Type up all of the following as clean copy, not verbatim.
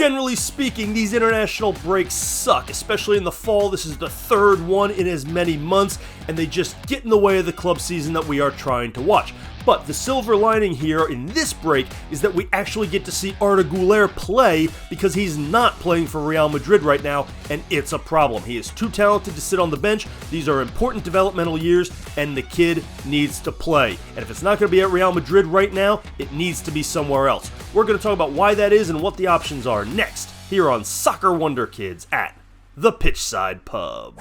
Generally speaking, these international breaks suck, especially in the fall. This is the third one in as many months, and they just get in the way of the club season that we are trying to watch. But the silver lining here in this break is that we actually get to see Arda Güler play, because he's not playing for Real Madrid right now, and it's a problem. He is too talented to sit on the bench. These are important developmental years, and the kid needs to play. And if it's not going to be at Real Madrid right now, it needs to be somewhere else. We're going to talk about why that is and what the options are next, here on Soccer Wonder Kids at the Pitchside Pub.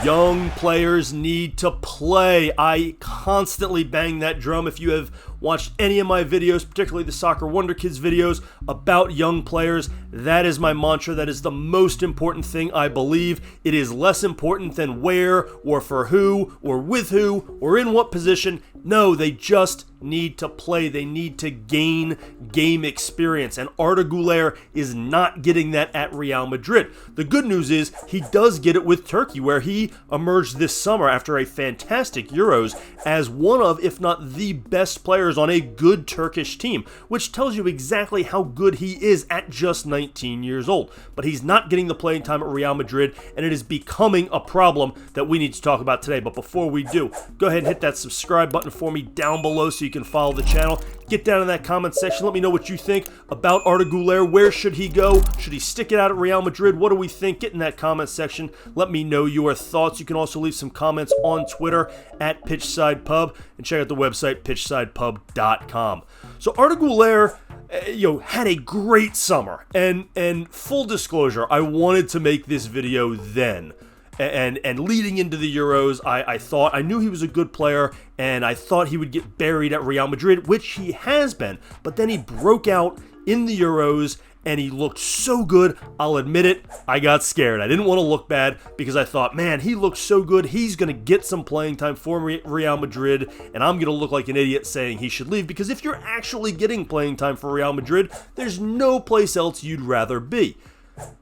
Young players need to play. I constantly bang that drum. If you have watched any of my videos, particularly the Soccer Wonder Kids videos about young players, that is my mantra. That is the most important thing, I believe. It is less important than where or for who or with who or in what position. No, they just need to play. They need to gain game experience, and Arda Güler is not getting that at Real Madrid. The good news is he does get it with Turkey, where he emerged this summer after a fantastic Euros as one of, if not the best players on a good Turkish team, which tells you exactly how good he is at just 19 years old. But he's not getting the playing time at Real Madrid, and it is becoming a problem that we need to talk about today. But before we do, go ahead and hit that subscribe button for me down below so you can follow the channel. Get down in that comment section. Let me know what you think about Arda Güler. Where should he go? Should he stick it out at Real Madrid? What do we think? Get in that comment section. Let me know your thoughts. You can also leave some comments on Twitter at Pitchside Pub, and check out the website pitchsidepub.com. So Arda Güler had a great summer, and full disclosure, I wanted to make this video then. And leading into the Euros, I knew he was a good player, and I thought he would get buried at Real Madrid, which he has been. But then he broke out in the Euros, and he looked so good. I'll admit it, I got scared. I didn't want to look bad, because I thought, man, he looks so good. He's going to get some playing time for Real Madrid, and I'm going to look like an idiot saying he should leave, because if you're actually getting playing time for Real Madrid, there's no place else you'd rather be.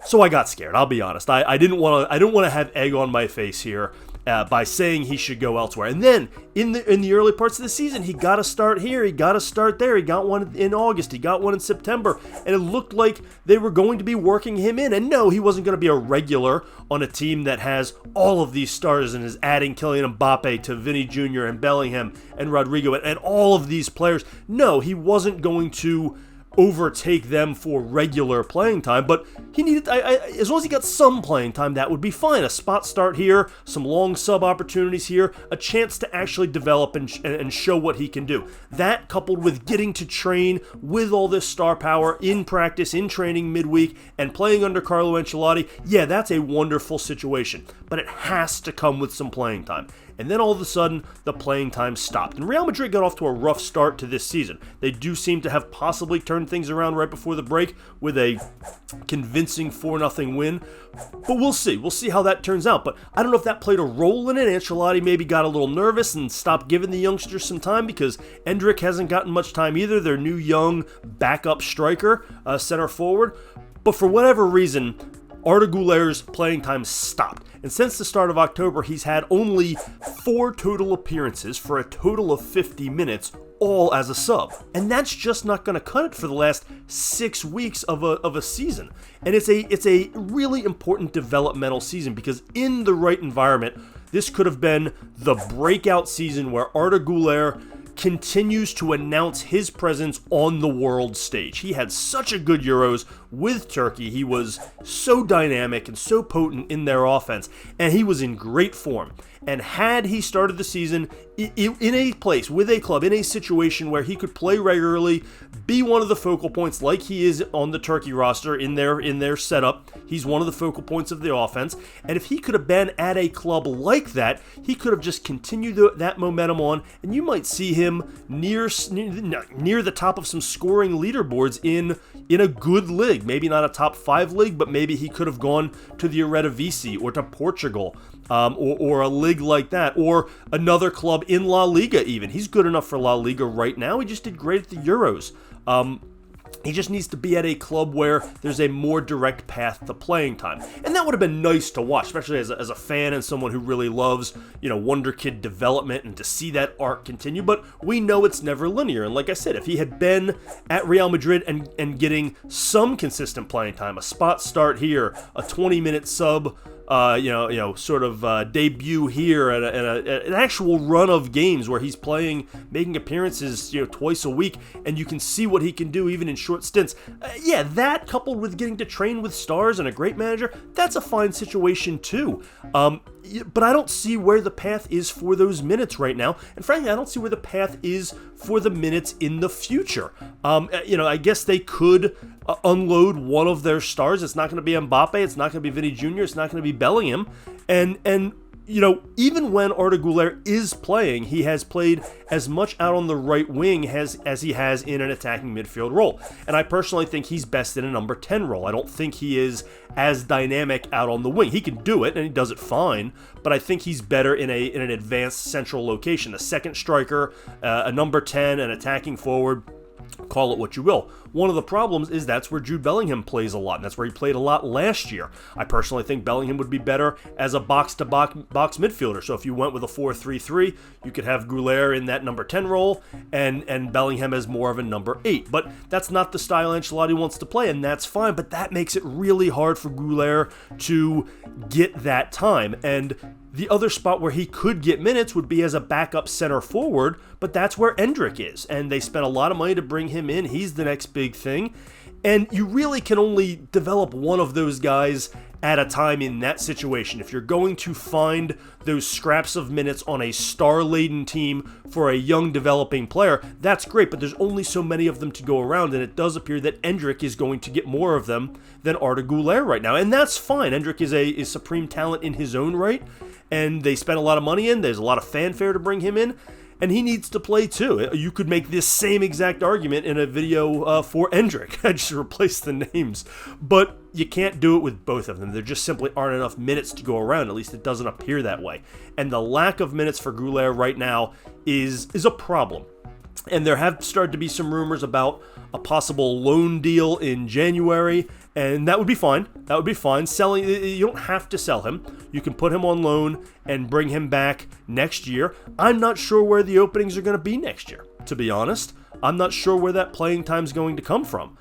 So I got scared, I'll be honest. I didn't want to have egg on my face here by saying he should go elsewhere. And then in the early parts of the season, he got a start here, he got a start there. He got one in August, he got one in September, and it looked like they were going to be working him in. And no, he wasn't going to be a regular on a team that has all of these stars and is adding Kylian Mbappe to Vinny Jr. and Bellingham and Rodrigo and all of these players. No, he wasn't going to overtake them for regular playing time, but he needed, as long as he got some playing time, that would be fine. A spot start here, some long sub opportunities here, a chance to actually develop and show what he can do. That, coupled with getting to train with all this star power in practice, in training midweek, and playing under Carlo Ancelotti, yeah, that's a wonderful situation, but it has to come with some playing time. And then all of a sudden, the playing time stopped. And Real Madrid got off to a rough start to this season. They do seem to have possibly turned things around right before the break with a convincing 4-0 win. But we'll see. We'll see how that turns out. But I don't know if that played a role in it. Ancelotti maybe got a little nervous and stopped giving the youngsters some time, because Endrick hasn't gotten much time either, their new young backup striker, center forward. But for whatever reason, Arda Güler's playing time stopped. And since the start of October, he's had only 4 total appearances for a total of 50 minutes, all as a sub. And that's just not going to cut it for the last 6 weeks of a season. And it's a really important developmental season, because in the right environment, this could have been the breakout season where Arda Güler continues to announce his presence on the world stage. He had such a good Euros with Turkey. He was so dynamic and so potent in their offense, and he was in great form. And had he started the season in a place, with a club, in a situation where he could play regularly, be one of the focal points like he is on the Turkey roster in their setup, he's one of the focal points of the offense. And if he could have been at a club like that, he could have just continued that momentum on, and you might see him near the top of some scoring leaderboards in a good league. Maybe not a top 5 league, but maybe he could have gone to the Eredivisie or to Portugal, or a league like that, or another club in La Liga even. He's good enough for La Liga right now. He just did great at the Euros. He just needs to be at a club where there's a more direct path to playing time. And that would have been nice to watch, especially as a fan and someone who really loves, Wonder Kid development and to see that arc continue. But we know it's never linear. And like I said, if he had been at Real Madrid and getting some consistent playing time, a spot start here, a 20-minute sub, debut here, and an actual run of games where he's playing, making appearances, twice a week, and you can see what he can do even in short stints. That coupled with getting to train with stars and a great manager, that's a fine situation too. But I don't see where the path is for those minutes right now, and frankly, I don't see where the path is for the minutes in the future. I guess they could unload one of their stars. It's not going to be Mbappe. It's not going to be Vinny Jr. It's not going to be Bellingham. And even when Arda Güler is playing, he has played as much out on the right wing as he has in an attacking midfield role. And I personally think he's best in a number 10 role. I don't think he is as dynamic out on the wing. He can do it, and he does it fine, but I think he's better in an advanced central location. A second striker, a number 10, an attacking forward. Call it what you will. One of the problems is that's where Jude Bellingham plays a lot, and that's where he played a lot last year. I personally think Bellingham would be better as a box-to-box midfielder. So if you went with a 4-3-3, you could have Güler in that number 10 role and Bellingham as more of a number 8. But that's not the style Ancelotti wants to play, and that's fine. But that makes it really hard for Güler to get that time. And the other spot where he could get minutes would be as a backup center forward, but that's where Endrick is, and they spent a lot of money to bring him in. He's the next big thing, and you really can only develop one of those guys at a time in that situation. If you're going to find those scraps of minutes on a star-laden team for a young developing player, that's great, but there's only so many of them to go around, and it does appear that Endrick is going to get more of them than Arda Güler right now, and that's fine. Endrick is a supreme talent in his own right, and they spent a lot of money in. There's a lot of fanfare to bring him in, and he needs to play too. You could make this same exact argument in a video for Endrick. I just replaced the names. But you can't do it with both of them. There just simply aren't enough minutes to go around. At least it doesn't appear that way. And the lack of minutes for Güler right now is a problem. And there have started to be some rumors about a possible loan deal in January, and that would be fine. That would be fine. Selling, you don't have to sell him. You can put him on loan and bring him back next year. I'm not sure where the openings are going to be next year, to be honest. I'm not sure where that playing time is going to come from.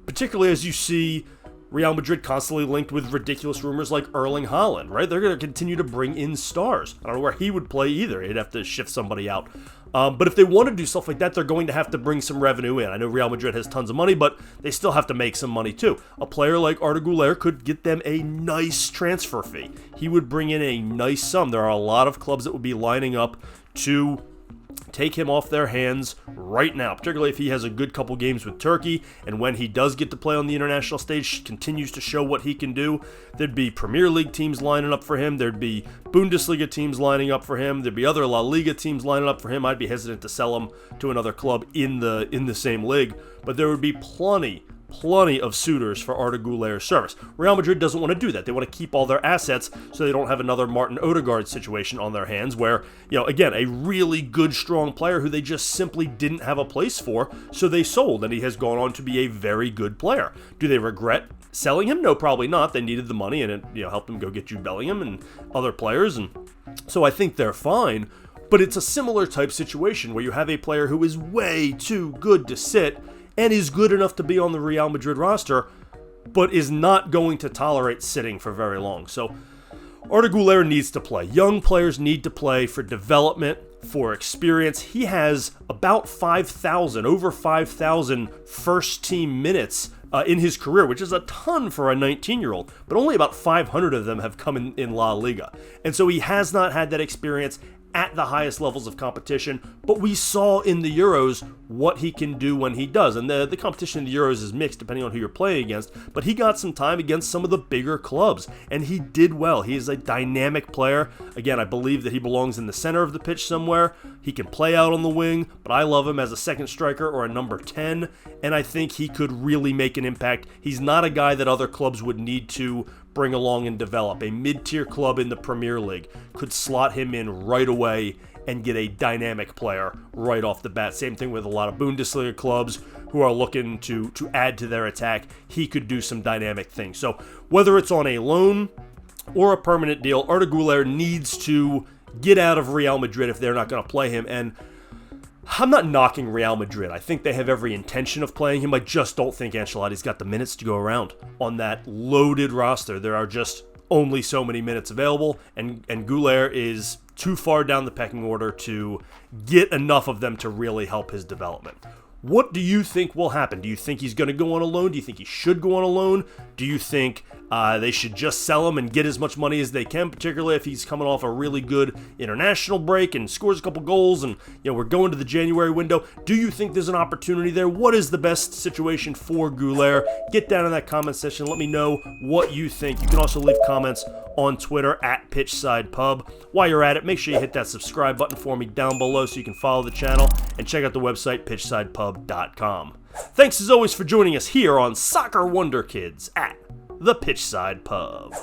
Particularly as you see Real Madrid constantly linked with ridiculous rumors like Erling Haaland, right? They're going to continue to bring in stars. I don't know where he would play either. He'd have to shift somebody out. But if they want to do stuff like that, they're going to have to bring some revenue in. I know Real Madrid has tons of money, but they still have to make some money too. A player like Arda Güler could get them a nice transfer fee. He would bring in a nice sum. There are a lot of clubs that would be lining up to take him off their hands right now, particularly if he has a good couple games with Turkey, and when he does get to play on the international stage, continues to show what he can do. There'd be Premier League teams lining up for him. There'd be Bundesliga teams lining up for him. There'd be other La Liga teams lining up for him. I'd be hesitant to sell him to another club in the same league, but there would be plenty of suitors for Arda Güler's service. Real Madrid doesn't want to do that. They want to keep all their assets so they don't have another Martin Odegaard situation on their hands where, again, a really good, strong player who they just simply didn't have a place for, so they sold, and he has gone on to be a very good player. Do they regret selling him? No, probably not. They needed the money, and it helped them go get Jude Bellingham and other players, and so I think they're fine. But it's a similar type situation where you have a player who is way too good to sit and is good enough to be on the Real Madrid roster, but is not going to tolerate sitting for very long. So Arda Güler needs to play. Young players need to play for development, for experience. He has about 5,000, over 5,000 first-team minutes in his career, which is a ton for a 19-year-old, but only about 500 of them have come in La Liga. And so he has not had that experience at the highest levels of competition, but we saw in the Euros what he can do when he does, and the competition in the Euros is mixed depending on who you're playing against, but he got some time against some of the bigger clubs, and he did well. He is a dynamic player. Again, I believe that he belongs in the center of the pitch somewhere. He can play out on the wing, but I love him as a second striker or a number 10, and I think he could really make an impact. He's not a guy that other clubs would need to bring along and develop. A mid-tier club in the Premier League could slot him in right away and get a dynamic player right off the bat. Same thing with a lot of Bundesliga clubs who are looking to add to their attack. He could do some dynamic things. So whether it's on a loan or a permanent deal, Arda Güler needs to get out of Real Madrid if they're not going to play him. And I'm not knocking Real Madrid. I think they have every intention of playing him. I just don't think Ancelotti's got the minutes to go around on that loaded roster. There are just only so many minutes available, and Güler is too far down the pecking order to get enough of them to really help his development. What do you think will happen? Do you think he's going to go on a loan? Do you think he should go on a loan? Do you think they should just sell him and get as much money as they can, particularly if he's coming off a really good international break and scores a couple goals and we're going to the January window? Do you think there's an opportunity there? What is the best situation for Güler? Get down in that comment section. Let me know what you think. You can also leave comments on Twitter at PitchsidePub. While you're at it, make sure you hit that subscribe button for me down below so you can follow the channel and check out the website pitchsidepub.com. Thanks as always for joining us here on Soccer Wonder Kids at the Pitchside Pub.